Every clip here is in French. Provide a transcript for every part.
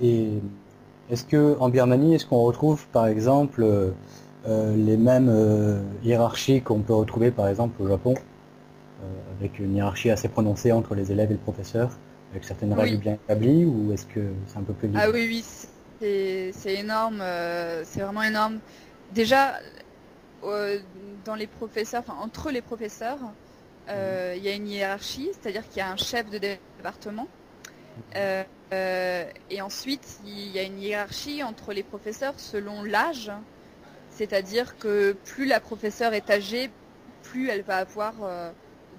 Et est-ce que en Birmanie, est-ce qu'on retrouve par exemple les mêmes hiérarchies qu'on peut retrouver par exemple au Japon, avec une hiérarchie assez prononcée entre les élèves et le professeur, avec certaines règles Oui. bien établies, ou est-ce que c'est un peu plus Ah libre? oui, oui, c'est énorme, c'est vraiment énorme. Déjà, euh, dans les professeurs, enfin entre les professeurs, Mhm. il y a une hiérarchie, c'est-à-dire qu'il y a un chef de département. Euh, et ensuite, il y a une hiérarchie entre les professeurs selon l'âge, c'est-à-dire que plus la professeure est âgée, plus elle va avoir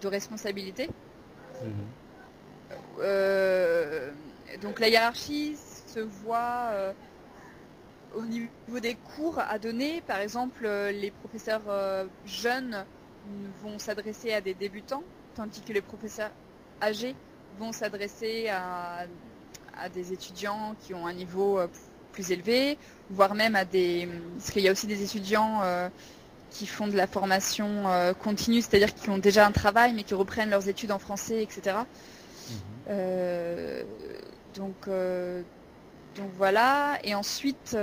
de responsabilités. Mhm. Euh, donc la hiérarchie se voit au niveau des cours à donner. Par exemple, les professeurs jeunes vont s'adresser à des débutants, tandis que les professeurs âgés vont s'adresser à des étudiants qui ont un niveau plus élevé, voire même à des... Parce qu'il y a aussi des étudiants qui font de la formation continue, c'est-à-dire qui ont déjà un travail mais qui reprennent leurs études en français, etc. Mhm. Euh, donc, euh, donc voilà. Et ensuite,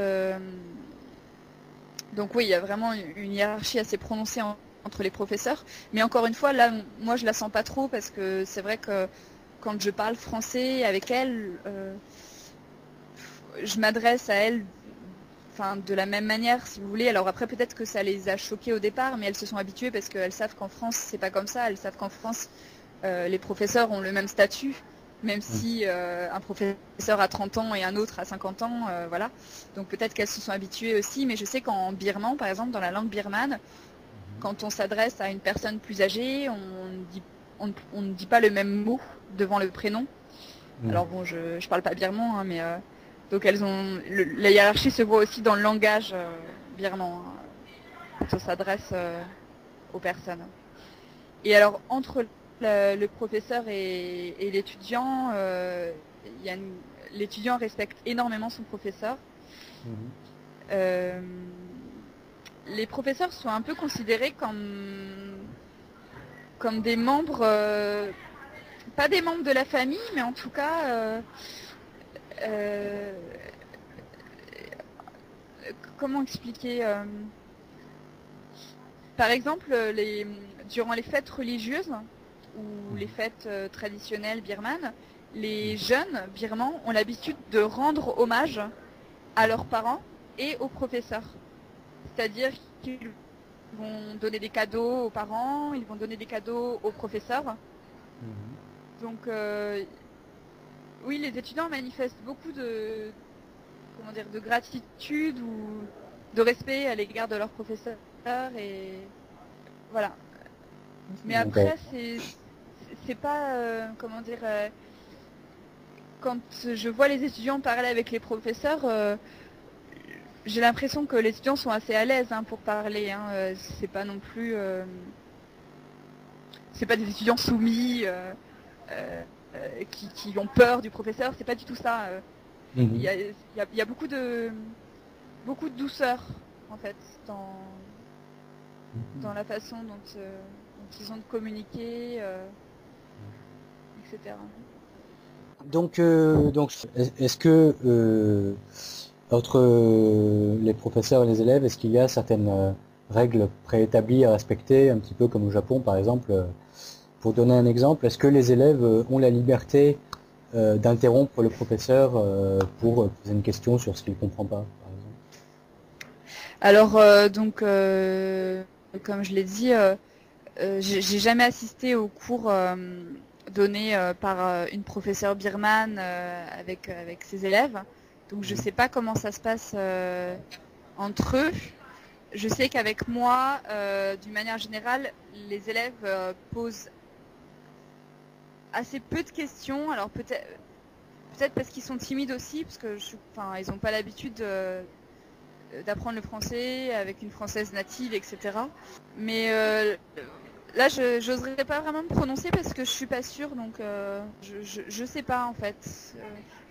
donc oui, il y a vraiment une hiérarchie assez prononcée entre les professeurs. Mais encore une fois, là, moi, je la sens pas trop parce que c'est vrai que quand je parle français avec elle, je m'adresse à elle, enfin, de la même manière, si vous voulez. Alors après, peut-être que ça les a choquées au départ, mais elles se sont habituées parce qu'elles savent qu'en France, c'est pas comme ça. Elles savent qu'en France, les professeurs ont le même statut, même Mhm. si un professeur a 30 ans et un autre a 50 ans, voilà. Donc peut-être qu'elles se sont habituées aussi, mais je sais qu'en birman, par exemple, dans la langue birmane, quand on s'adresse à une personne plus âgée, on ne dit pas le même mot devant le prénom. Mhm. Alors bon, je parle pas birman, hein, mais donc elles ont la hiérarchie se voit aussi dans le langage birman, hein, quand on s'adresse aux personnes. Et alors entre le professeur et l'étudiant, l'étudiant respecte énormément son professeur. Mhm. Euh, les professeurs sont un peu considérés comme des membres, pas des membres de la famille, mais en tout cas, euh, comment expliquer par exemple, durant les fêtes religieuses ou les Mhm. fêtes traditionnelles birmanes, les Mhm. jeunes birmans ont l'habitude de rendre hommage à leurs Mhm. parents et aux professeurs. C'est-à-dire qu'ils vont donner des cadeaux aux parents, ils vont donner des cadeaux aux professeurs. Mhm. Donc oui, les étudiants manifestent beaucoup de, comment dire, de gratitude ou de respect à l'égard de leurs professeurs et voilà. Mais C'est après, intéressant. c'est pas comment dire quand je vois les étudiants parler avec les professeurs, j'ai l'impression que les étudiants sont assez à l'aise hein, pour parler. Hein, c'est pas non plus c'est pas des étudiants soumis euh, qui ont peur du professeur. C'est pas du tout ça. Il y Mhm. a, il y a beaucoup de douceur en fait dans la façon dont ils ont de communiquer, etc. Donc, est-ce que entre les professeurs et les élèves, est-ce qu'il y a certaines règles préétablies à respecter, un petit peu comme au Japon par exemple? Pour donner un exemple, est-ce que les élèves ont la liberté d'interrompre le professeur pour poser une question sur ce qu'il ne comprend pas, par exemple? Alors donc comme je l'ai dit, j'ai jamais assisté aux cours donnés par une professeure birmane avec ses élèves. Donc je Mhm. sais pas comment ça se passe entre eux. Je sais qu'avec moi, d'une manière générale, les élèves posent assez peu de questions. Alors peut-être parce qu'ils sont timides aussi, parce que enfin, ils n'ont pas l'habitude d'apprendre le français avec une française native, etc. Mais là, je n'oserais pas vraiment me prononcer parce que je suis pas sûre, donc je sais pas en fait.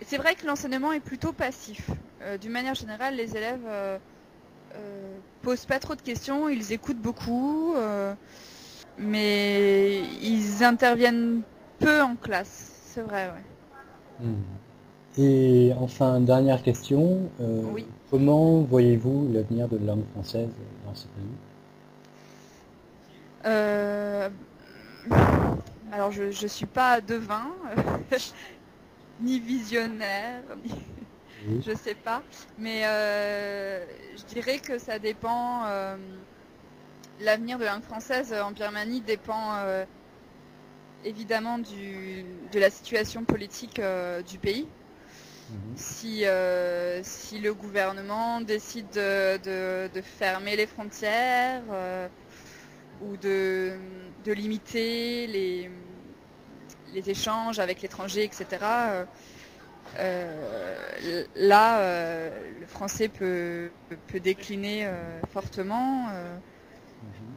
Et c'est vrai que l'enseignement est plutôt passif. D'une manière générale, les élèves posent pas trop de questions, ils écoutent beaucoup, mais ils interviennent peu en classe. C'est vrai, ouais. Mhm. Et enfin, dernière question, Oui. comment voyez-vous l'avenir de la langue française dans ce pays? Euh, Alors je suis pas devin, ni visionnaire, Oui. je sais pas, mais je dirais que ça dépend. L'avenir de la langue française en Birmanie dépend évidemment de la situation politique du pays. Mhm. Si le gouvernement décide de fermer les frontières ou de limiter les échanges avec l'étranger, etc., là, le français peut décliner fortement. Mhm.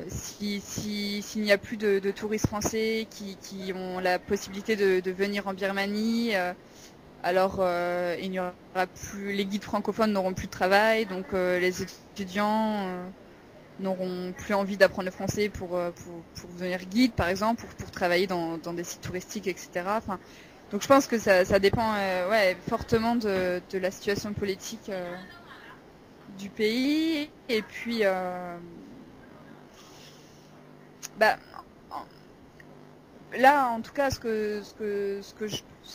S'il n'y a plus de touristes français qui ont la possibilité de venir en Birmanie, alors il n'y aura plus, les guides francophones n'auront plus de travail, donc les étudiants n'auront plus envie d'apprendre le français pour devenir guide, par exemple, pour travailler dans des sites touristiques, etc. Enfin, donc je pense que ça dépend ouais, fortement de la situation politique du pays. Et puis, bah, là, en tout cas, ce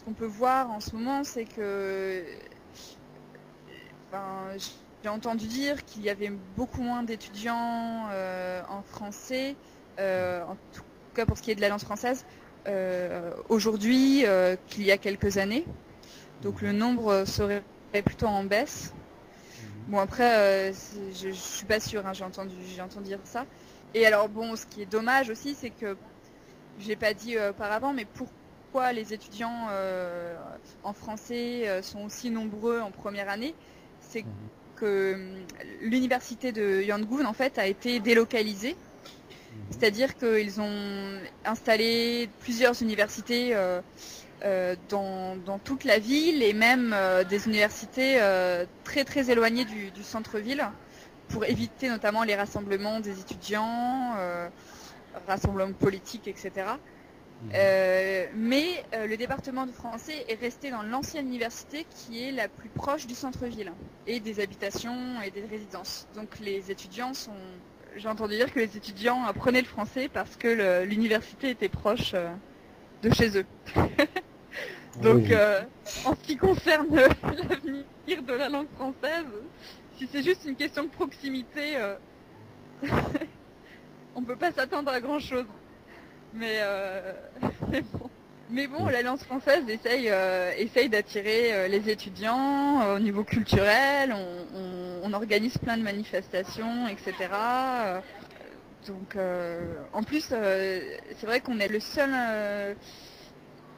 qu'on peut voir en ce moment, c'est que ben, j'ai entendu dire qu'il y avait beaucoup moins d'étudiants en français, en tout cas pour ce qui est de la langue française, aujourd'hui qu'il y a quelques années. Donc le Mhm. nombre serait plutôt en baisse. Mhm. Bon après, je suis pas sûre, hein, j'ai entendu dire ça. Et alors bon, ce qui est dommage aussi, c'est que je l'ai pas dit auparavant, mais pourquoi les étudiants en français sont aussi nombreux en première année, c'est Mhm. que l'université de Yangon en fait a été délocalisée, Mhm. c'est-à-dire qu'ils ont installé plusieurs universités dans toute la ville et même des universités très très éloignées du centre-ville pour éviter notamment les rassemblements des étudiants, rassemblements politiques, etc. Mhm. Mais le département de français est resté dans l'ancienne université qui est la plus proche du centre-ville et des habitations et des résidences. Donc les étudiants sont... J'ai entendu dire que les étudiants apprenaient le français parce que l'université était proche de chez eux. Donc Oui. en ce qui concerne l'avenir de la langue française, si c'est juste une question de proximité, on ne peut pas s'attendre à grand-chose. Mais, mais bon. Mais bon, Oui. l'Alliance française essaye d'attirer les étudiants au niveau culturel. On organise plein de manifestations, etc. Donc, en plus, c'est vrai qu'on est le seul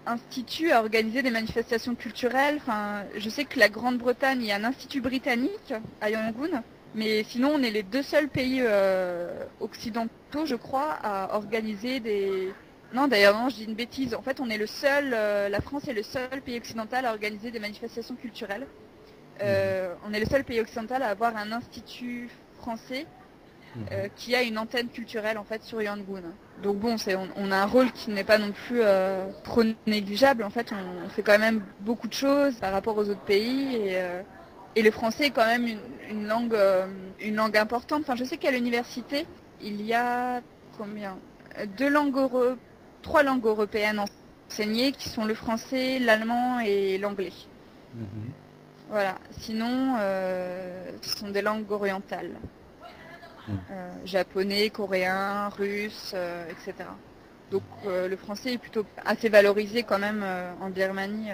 institut à organiser des manifestations culturelles. Enfin, je sais que la Grande-Bretagne, il y a un institut britannique à Yangon, mais sinon, on est les deux seuls pays occidentaux, je crois, à organiser des... Non, d'ailleurs, non, je dis une bêtise. En fait, on est le seul, la France est le seul pays occidental à organiser des manifestations culturelles. Mhm. On est le seul pays occidental à avoir un institut français Mhm. qui a une antenne culturelle en fait sur Yangon. Donc bon, on a un rôle qui n'est pas non plus trop négligeable. En fait, on fait quand même beaucoup de choses par rapport aux autres pays et le français est quand même une langue importante. Enfin, je sais qu'à l'université, il y a combien? Deux langues trois langues européennes enseignées qui sont le français, l'allemand et l'anglais. Mhm. Voilà. Sinon, ce sont des langues orientales. Mhm. Japonais, coréen, russe, etc. Donc le français est plutôt assez valorisé quand même en Birmanie.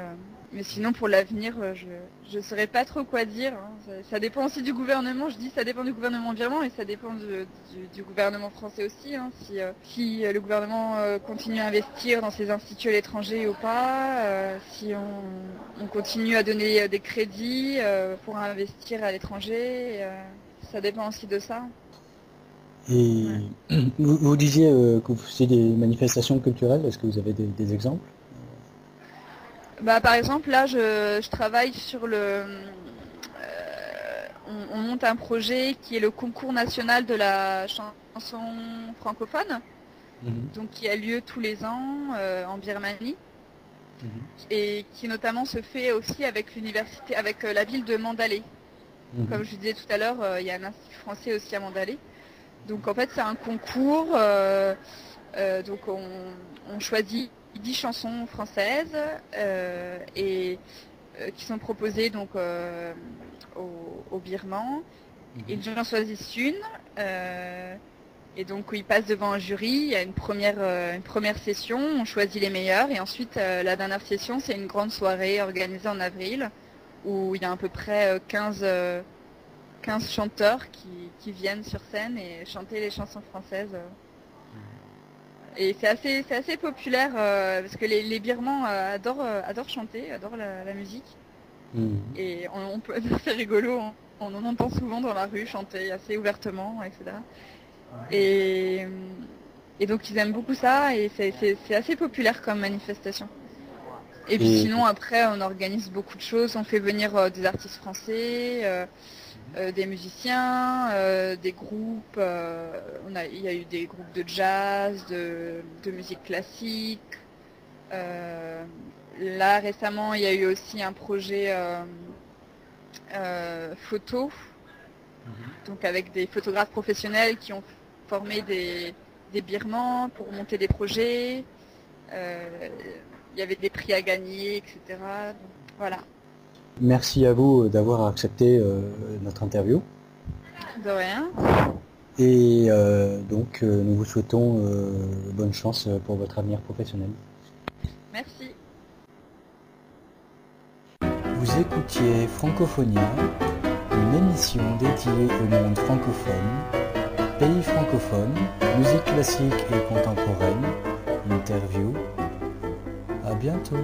Mais sinon pour l'avenir, je ne saurais pas trop quoi dire, hein. Ça dépend aussi du gouvernement. Je dis ça dépend du gouvernement birman et ça dépend du gouvernement français aussi, hein. Si le gouvernement continue à investir dans ses instituts à l'étranger ou pas, si on continue à donner des crédits pour investir à l'étranger, ça dépend aussi de ça. Ouais. Et vous disiez que vous faisiez des manifestations culturelles. Est-ce que vous avez des exemples? Bah, par exemple, là, je travaille sur on monte un projet qui est le concours national de la chanson francophone, Mhm. donc qui a lieu tous les ans en Birmanie. et qui notamment se fait aussi avec l'université, avec la ville de Mandalay. Comme je disais tout à l'heure, il y a un institut français aussi à Mandalay. Donc en fait c'est un concours, donc on choisit 10 chansons françaises et qui sont proposées donc aux Birmans. Ils en choisissent une et donc ils passent devant un jury. Il y a une première session, on choisit les meilleurs et ensuite la dernière session c'est une grande soirée organisée en avril où il y a à peu près 15 chanteurs qui viennent sur scène et chanter les chansons françaises. Et c'est assez populaire parce que les Birmans adorent chanter, adorent la musique. Et c'est rigolo, on en entend souvent dans la rue chanter assez ouvertement, etc. Et donc ils aiment beaucoup ça et c'est assez populaire comme manifestation. Et puis sinon après on organise beaucoup de choses, on fait venir des artistes français, des musiciens, des groupes, il y a eu des groupes de jazz, de musique classique. Là récemment il y a eu aussi un projet photo, donc avec des photographes professionnels qui ont formé des Birmans pour monter des projets. Il y avait des prix à gagner, etc. Donc, voilà. Merci à vous d'avoir accepté notre interview. De rien. Et donc nous vous souhaitons bonne chance pour votre avenir professionnel. Merci. Vous écoutiez Francophonia, une émission dédiée au monde francophone, pays francophone, musique classique et contemporaine, interview. À bientôt.